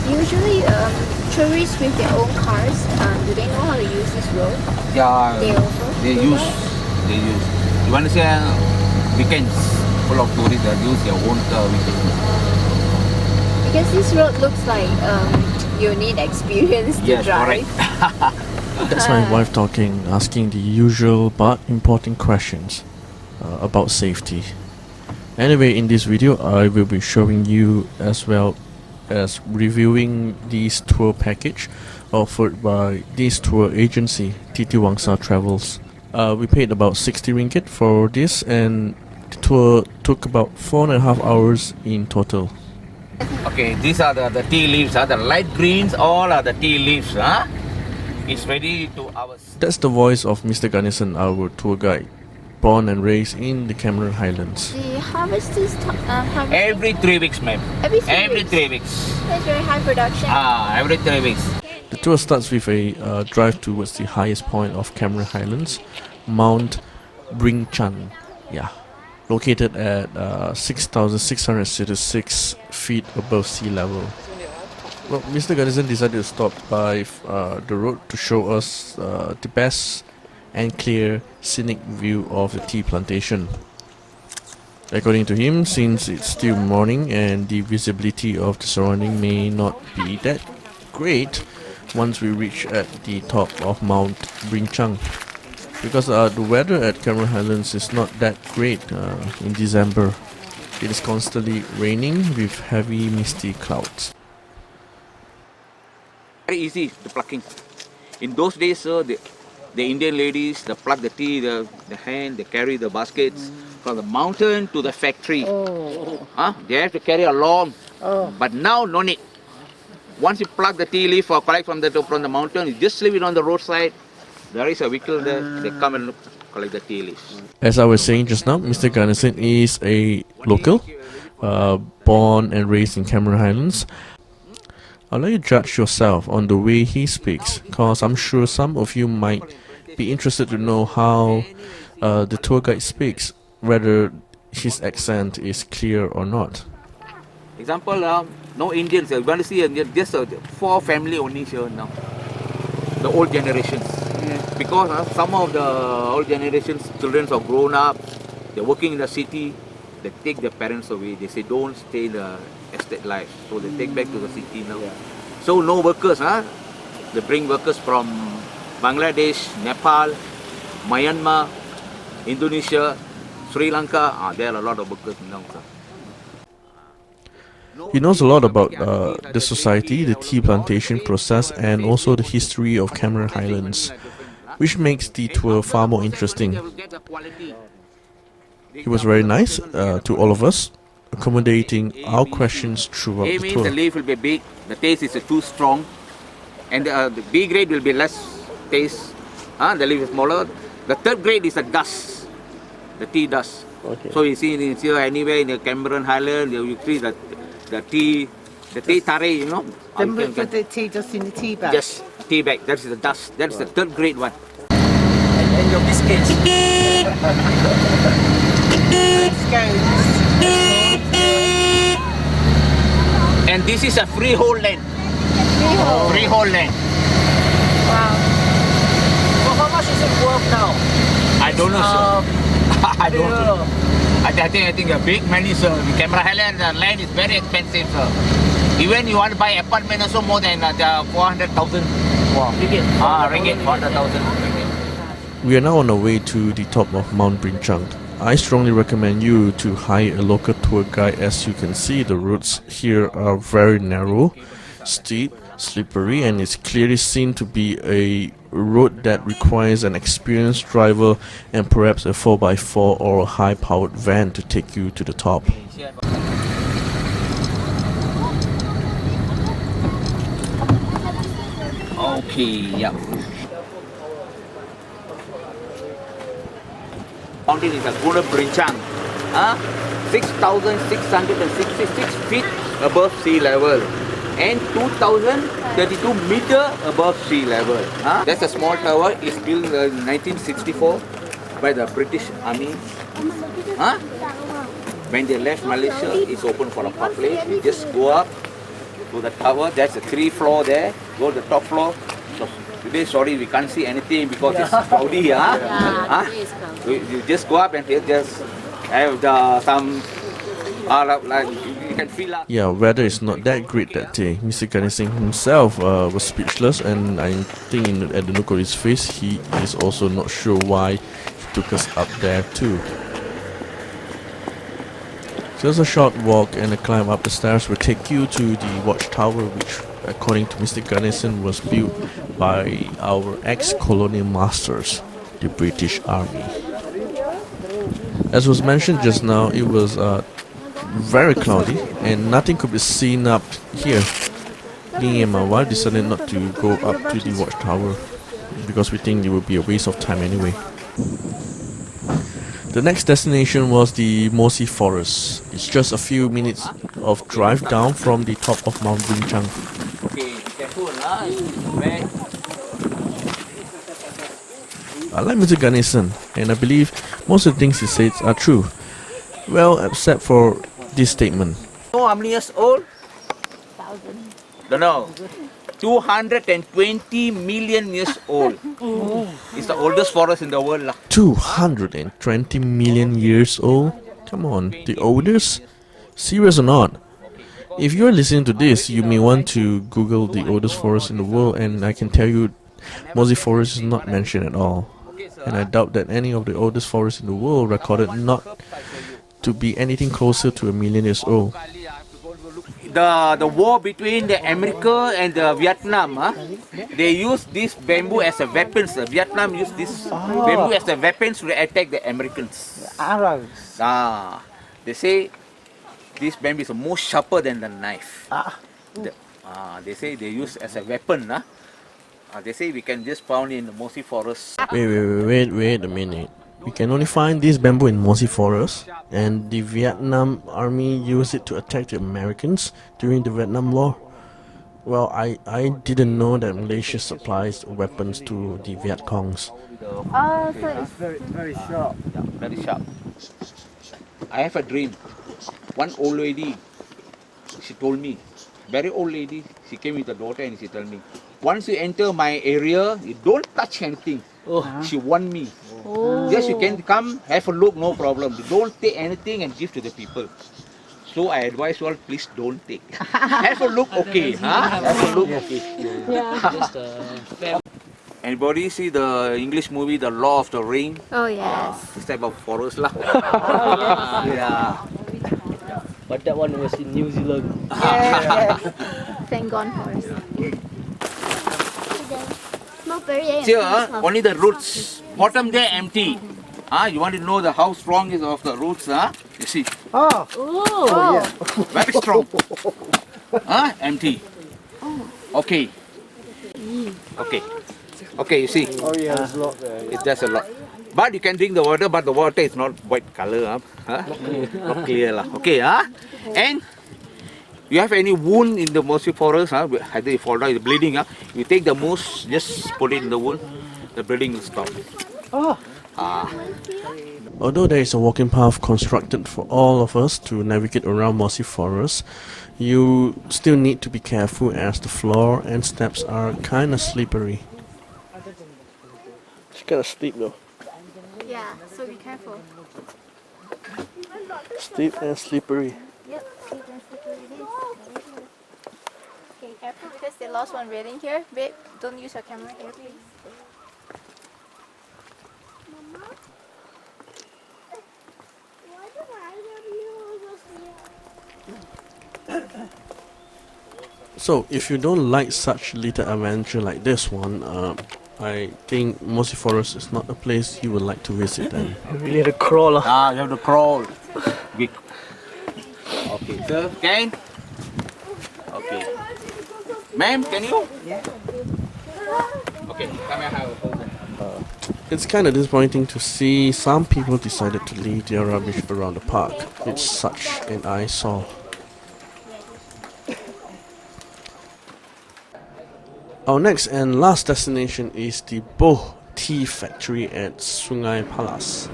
Usually, tourists with their own cars, do they know how to use this road? Yeah, They also they do use. that? They use. You want to say weekends full of tourists that use their own weekends. Because this road looks like you need experience to Yes, drive. correct. That's my wife talking, asking the usual but important questions about safety. Anyway, in this video, I will be showing you as well as reviewing this tour package offered by this tour agency, Titiwangsa Travels. We paid about 60 ringgit for this, and the tour took about 4.5 hours in total. Okay, these are the tea leaves. The light greens, all are the tea leaves. It's ready to ours. That's the voice of Mr. Ganesan, our tour guide, born and raised in the Cameron Highlands. The harvest is Every 3 weeks, ma'am. Every 3 Every weeks. 3 weeks. That's very high production. Every 3 weeks. The tour starts with a drive towards the highest point of Cameron Highlands, Mount Brinchang, located at 6,666 feet above sea level. Well, Mr. Ganesan decided to stop by the road to show us the best and clear scenic view of the tea plantation. According to him, since it's still morning and the visibility of the surrounding may not be that great once we reach at the top of Mount Brinchang, because the weather at Cameron Highlands is not that great in December. It is constantly raining with heavy misty clouds. Very easy, the plucking. In those days, the Indian ladies, they pluck the tea, the hand, they carry the baskets from the mountain to the factory. They have to carry along. But now, no need. Once you pluck the tea leaf or collect from the mountain, you just leave it on the roadside. There is a vehicle there, they come and collect the tea leaves. As I was saying just now, Mr. Ganesan is a local, born and raised in Cameron Highlands. I'll let you judge yourself on the way he speaks, cause I'm sure some of you might be interested to know how the tour guide speaks, whether his accent is clear or not. Example, no Indians. You want to see just 4 family only here now. The old generations. Because some of the old generations children are grown up, they're working in the city, they take their parents away. They say don't stay in the estate life, so they take back to the city now. So no workers, they bring workers from Bangladesh, Nepal, Myanmar, Indonesia, Sri Lanka. There are a lot of workers now. He knows a lot about the society, the tea plantation process, and also the history of Cameron Highlands, which makes the tour far more interesting. He was very nice to all of us, accommodating our questions throughout A the means tour. the leaf will be big, the taste is too strong, and the B grade will be less taste. The leaf is smaller. The third grade is the dust, the tea dust. Okay. So you see here anywhere in the Cameron Highland, you see the tea tare, you know. Then we put the tea just in the tea bag. Yes, tea bag. That is the dust. That is the third grade one. And your biscuits. And this is a freehold land. Freehold land. Wow. Well, how much is it worth now? I don't know, sir. I don't know. I think a big money, sir. In Cameron Highland, the land is very expensive, sir. Even you want to buy apartment also more than 400,000. Wow. Ringgit, 400,000 ringgit. We are now on our way to the top of Mount Brinchang. I strongly recommend you to hire a local tour guide. As you can see, the roads here are very narrow, steep, slippery, and it's clearly seen to be a road that requires an experienced driver and perhaps a 4x4 or a high-powered van to take you to the top. Okay, yeah. Mountain is a Mount Brinchang, 6,666 feet above sea level and 2,032 meter above sea level. That's a small tower. It's built in 1964 by the British Army. When they left Malaysia, it's open for the public. You just go up to the tower. There's a 3 floor there. Go to the top floor. So today, sorry, we can't see anything because it's cloudy. Yeah, today is cloudy. You just go up and here just have some like you can feel up. Yeah, weather is not that great that day. Mr. Ganesan himself was speechless, and I think at the look of his face, he is also not sure why he took us up there too. Just a short walk and a climb up the stairs will take you to the Watchtower, which, according to Mr. Ganesan, was built by our ex-colonial masters, the British Army. As was mentioned just now, it was very cloudy and nothing could be seen up here. Me and my wife decided not to go up to the Watchtower because we think it would be a waste of time anyway. The next destination was the Mossy Forest. It's just a few minutes of drive down from the top of Mount Brinchang. Okay, be careful, I like Mr. Ganesan, and I believe most of the things he says are true. Well, except for this statement. know how many years old? 1,000. Don't know. 220 million years old. It's the oldest forest in the world. 220 million years old? Come on, the oldest? Serious or not? If you're listening to this, you may want to Google the oldest forest in the world, and I can tell you Mossy Forest is not mentioned at all. And I doubt that any of the oldest forests in the world recorded not to be anything closer to 1,000,000 years old. The war between the America and the Vietnam, they use this bamboo as a weapon. Vietnam used this bamboo as a weapon to attack the Americans. Arrows. They say this bamboo is more sharper than the knife. They say they use as a weapon. They say we can just found in the Mossy Forest. Wait a minute. We can only find this bamboo in Mossy Forest, and the Vietnam army used it to attack the Americans during the Vietnam War. Well, I didn't know that Malaysia supplies weapons to the Viet Congs. Oh, so it's Very sharp. Yeah, very sharp. I have a dream. One old lady, she told me, very old lady, she came with her daughter and she told me, once you enter my area, you don't touch anything. She warned me. Yes, you can come, have a look, no problem. You don't take anything and give to the people. So I advise you all, please don't take. Have a look, okay. Have a look, okay. Anybody see the English movie, The Law of the Ring? Oh yes. This type of forest lah. Yeah. But that one was in New Zealand. Thank God for us. Here, only the roots. Bottom there empty. You want to know how strong is of the roots? You see, Oh. very strong. Empty. Okay. Okay, you see. Oh yeah, there's a lot there. There's a lot. But you can drink the water, but the water is not white color. Not clear lah. Okay, and you have any wound in the Mossy Forest, either you fall down, you're bleeding, you take the moss, just put it in the wound, the bleeding will stop. Although there is a walking path constructed for all of us to navigate around Mossy Forest, you still need to be careful as the floor and steps are kinda slippery. She's kinda steep though. Yeah, so be careful. Steep and slippery. Yep, steep and slippery it is. Okay, careful because they lost one railing here. Babe, don't use your camera here, please. So, if you don't like such little adventure like this one, I think Mossy Forest is not a place you would like to visit then. You really had to crawl. You have to crawl. Okay, sir, can? Okay. Ma'am, can you? Yeah. Okay, come here, have a photo. It's kind of disappointing to see some people decided to leave their rubbish around the park. It's such an eyesore. Our next and last destination is the Boh Tea Factory at Sungai Palas.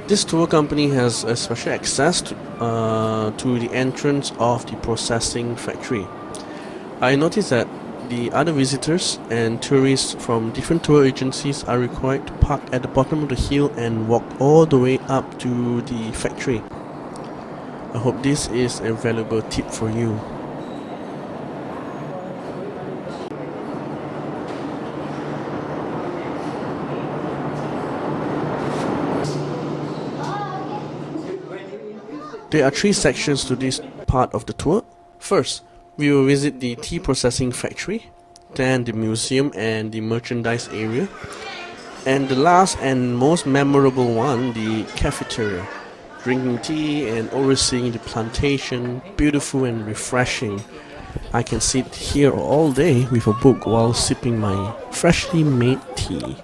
This tour company has a special access to the entrance of the processing factory. I noticed that the other visitors and tourists from different tour agencies are required to park at the bottom of the hill and walk all the way up to the factory. I hope this is a valuable tip for you. There are 3 sections to this part of the tour. First, we will visit the tea processing factory, then the museum and the merchandise area, and the last and most memorable one, the cafeteria. Drinking tea and overseeing the plantation, beautiful and refreshing. I can sit here all day with a book while sipping my freshly made tea.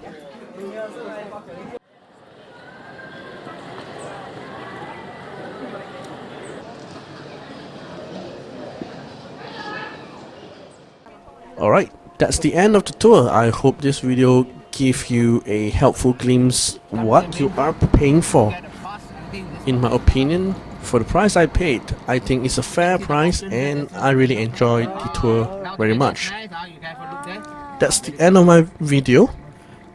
Alright, that's the end of the tour. I hope this video gave you a helpful glimpse what you are paying for. In my opinion, for the price I paid, I think it's a fair price and I really enjoyed the tour very much. That's the end of my video.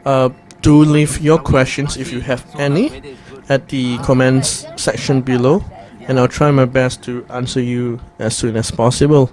Do leave your questions if you have any at the comments section below, and I'll try my best to answer you as soon as possible.